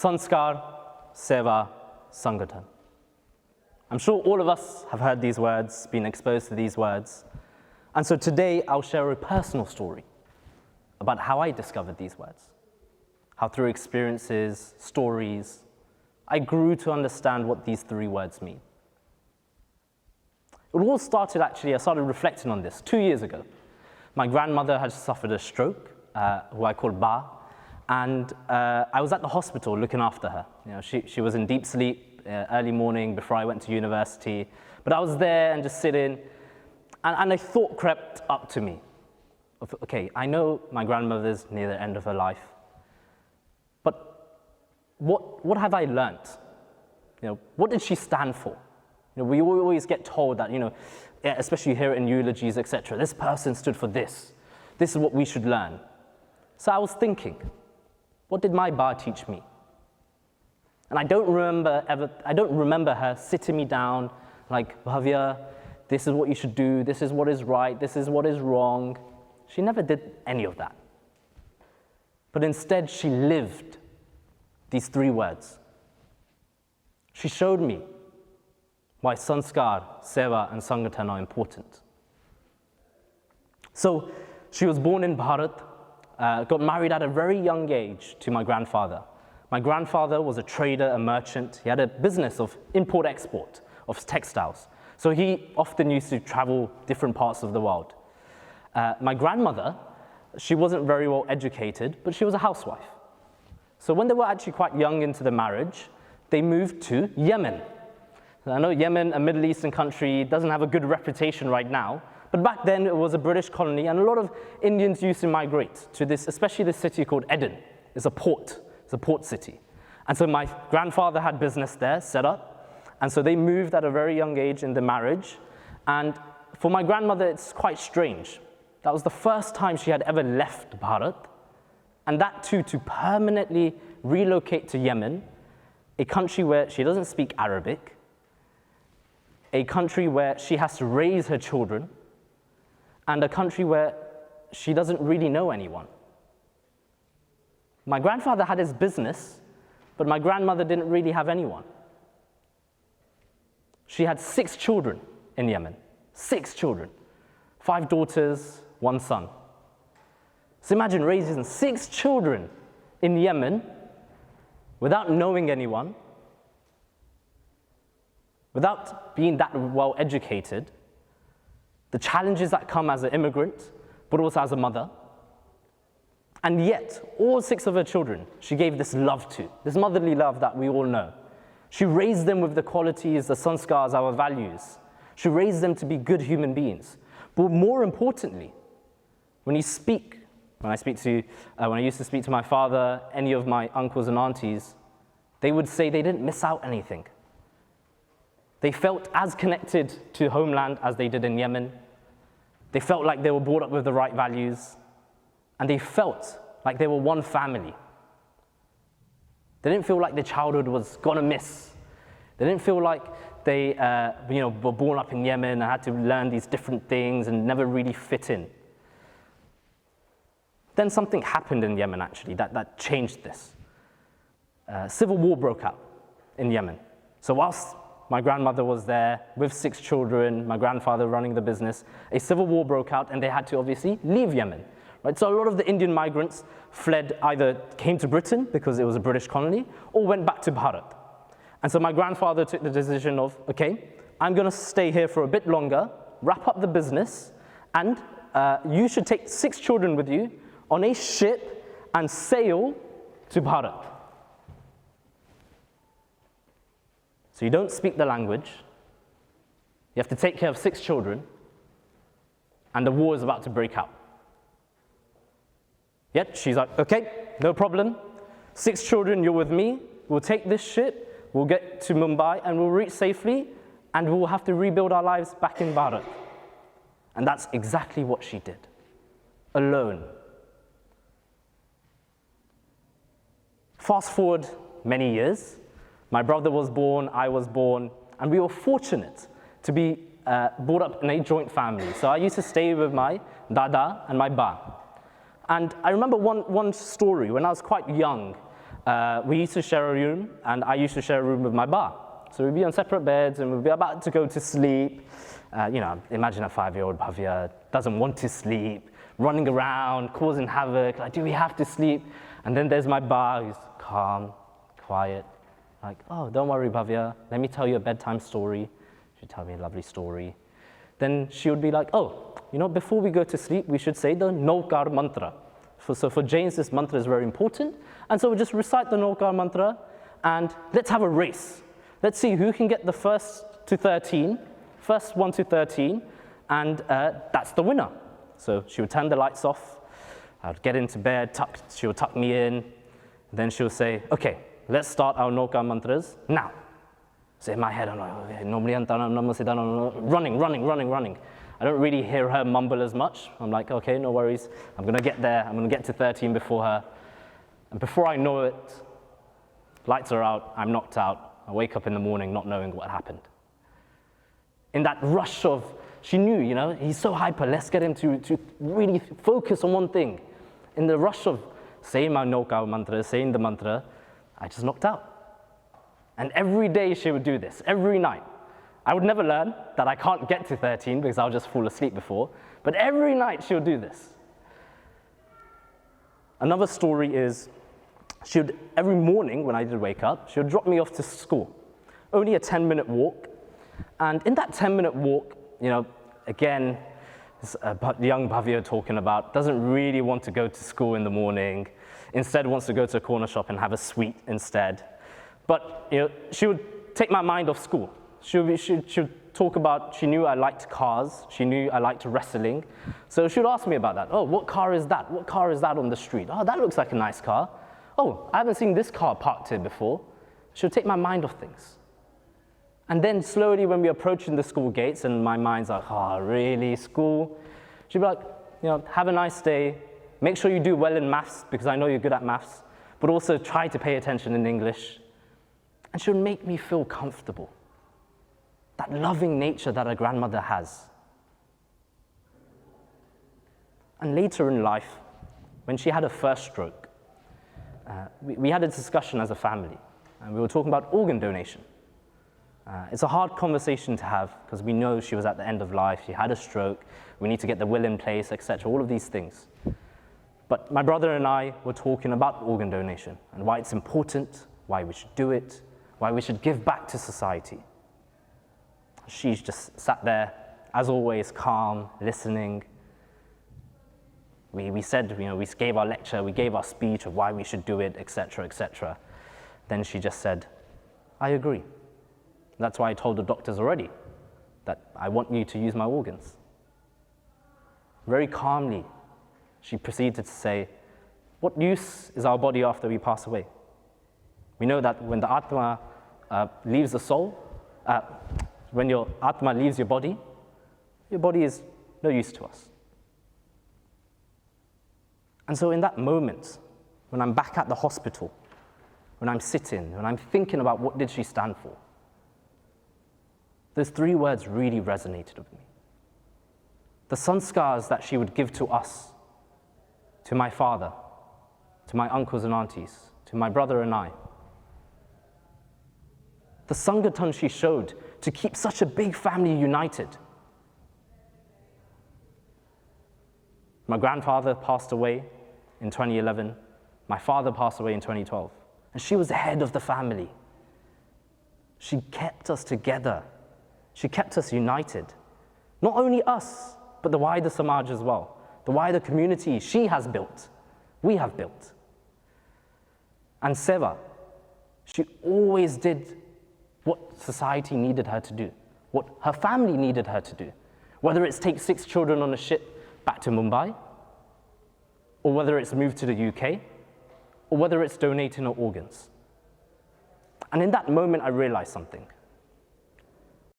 Sanskaar, Sewa, Sanghthan. I'm sure all of us have heard these words, been exposed to these words. And so today I'll share a personal story about how I discovered these words, how through experiences, stories, I grew to understand what these three words mean. It all started actually, I started reflecting on this 2 years ago. My grandmother had suffered a stroke, who I call Ba, and I was at the hospital looking after her. You know, she was in deep sleep early morning before I went to university, but I was there and just sitting, and a thought crept up to me of, okay, I know my grandmother's near the end of her life, but what have I learnt? You know, what did she stand for? You know, we always get told that, you know, especially here in eulogies, etc., this person stood for this. This is what we should learn. So I was thinking, what did my Ba teach me? And I don't remember her sitting me down like, Bhavya, this is what you should do, this is what is right, this is what is wrong. She never did any of that. But instead, she lived these three words. She showed me why Sanskaar, Sewa, and Sanghthan are important. So she was born in Bharat, got married at a very young age to my grandfather. My grandfather was a trader, a merchant. He had a business of import-export of textiles. So he often used to travel different parts of the world. My grandmother, she wasn't very well educated, but she was a housewife. So when they were actually quite young into the marriage, they moved to Yemen. I know Yemen, a Middle Eastern country, doesn't have a good reputation right now, but back then it was a British colony, and a lot of Indians used to migrate to this, especially this city called Aden. It's a port city. And so my grandfather had business there set up, and so they moved at a very young age in the marriage. And for my grandmother, it's quite strange. That was the first time she had ever left Bharat, and that too to permanently relocate to Yemen, a country where she doesn't speak Arabic, a country where she has to raise her children, and a country where she doesn't really know anyone. My grandfather had his business, but my grandmother didn't really have anyone. She had 6 children in Yemen, 6 children, 5 daughters, 1 son. So imagine raising 6 children in Yemen without knowing anyone, without being that well educated, the challenges that come as an immigrant, but also as a mother. And yet, all 6 of her children, she gave this love to, this motherly love that we all know. She raised them with the qualities, the sanskars, our values. She raised them to be good human beings. But more importantly, when I used to speak to my father, any of my uncles and aunties, they would say they didn't miss out anything. They felt as connected to homeland as they did in Yemen. They felt like they were brought up with the right values. And they felt like they were one family. They didn't feel like their childhood was gonna miss. They didn't feel like they were born up in Yemen and had to learn these different things and never really fit in. Then something happened in Yemen, actually, that changed this. Civil war broke out in Yemen. So whilst my grandmother was there with 6 children, my grandfather running the business, a civil war broke out and they had to obviously leave Yemen. Right? So a lot of the Indian migrants fled, either came to Britain because it was a British colony, or went back to Bharat. And so my grandfather took the decision of, okay, I'm gonna stay here for a bit longer, wrap up the business, and you should take 6 children with you on a ship and sail to Bharat. So you don't speak the language, you have to take care of 6 children, and the war is about to break out. Yet she's like, okay, no problem. 6 children, you're with me. We'll take this ship, we'll get to Mumbai, and we'll reach safely, and we'll have to rebuild our lives back in Bharat. And that's exactly what she did, alone. Fast forward many years, my brother was born, I was born, and we were fortunate to be brought up in a joint family. So I used to stay with my dada and my ba. And I remember one story when I was quite young. we used to share a room, and I used to share a room with my ba. So we'd be on separate beds, and we'd be about to go to sleep. Imagine a 5-year-old Bhavya doesn't want to sleep, running around, causing havoc, like, do we have to sleep? And then there's my ba, who's calm, quiet, like, oh, don't worry, Bhavya, let me tell you a bedtime story. She'd tell me a lovely story. Then she would be like, oh, before we go to sleep, we should say the Nokar mantra. So for Jains, this mantra is very important. And so we just recite the Nokar mantra, and let's have a race. Let's see who can get the first one to 13, and that's the winner. So she would turn the lights off, I would get into bed, she would tuck me in, then she would say, okay, let's start our Nokar mantras now. So in my head, I'm like, okay, running. I don't really hear her mumble as much. I'm like, okay, no worries. I'm gonna get there. I'm gonna get to 13 before her. And before I know it, lights are out, I'm knocked out. I wake up in the morning not knowing what happened. In that rush of, she knew, he's so hyper, let's get him to really focus on one thing. In the rush of saying my Nokar mantra, saying the mantra, I just knocked out. And every day she would do this, every night. I would never learn that I can't get to 13 because I'll just fall asleep before, but every night she would do this. Another story is, every morning when I did wake up, she would drop me off to school. Only a 10-minute walk. And in that 10-minute walk, again, this young Bhavya talking about, doesn't really want to go to school in the morning, instead wants to go to a corner shop and have a sweet instead. But she would take my mind off school. She would talk about, she knew I liked cars, she knew I liked wrestling. So she would ask me about that. Oh, what car is that? What car is that on the street? Oh, that looks like a nice car. Oh, I haven't seen this car parked here before. She would take my mind off things. And then slowly when we're approaching the school gates and my mind's like, oh, really, school? She'd be like, have a nice day. Make sure you do well in maths because I know you're good at maths, but also try to pay attention in English. And she would make me feel comfortable. That loving nature that a grandmother has. And later in life, when she had her first stroke, we had a discussion as a family, and we were talking about organ donation. It's a hard conversation to have because we know she was at the end of life, she had a stroke, we need to get the will in place, etc., all of these things. But my brother and I were talking about organ donation and why it's important, why we should do it, why we should give back to society. She just sat there, as always, calm, listening. We said, we gave our lecture, we gave our speech of why we should do it, etc., etc. Then she just said, I agree. That's why I told the doctors already that I want you to use my organs. Very calmly, she proceeded to say, what use is our body after we pass away? We know that when the Atma leaves the soul, when your Atma leaves your body is no use to us. And so in that moment, when I'm back at the hospital, when I'm sitting, when I'm thinking about what did she stand for, those 3 words really resonated with me. The sanskars that she would give to us, to my father, to my uncles and aunties, to my brother and I. The Sanghthan she showed to keep such a big family united. My grandfather passed away in 2011. My father passed away in 2012. And she was the head of the family. She kept us together. She kept us united. Not only us, but the wider Samaj as well. The wider community she has built, we have built. And Sewa, she always did what society needed her to do, what her family needed her to do. Whether it's take 6 children on a ship back to Mumbai, or whether it's move to the UK, or whether it's donating her organs. And in that moment, I realized something.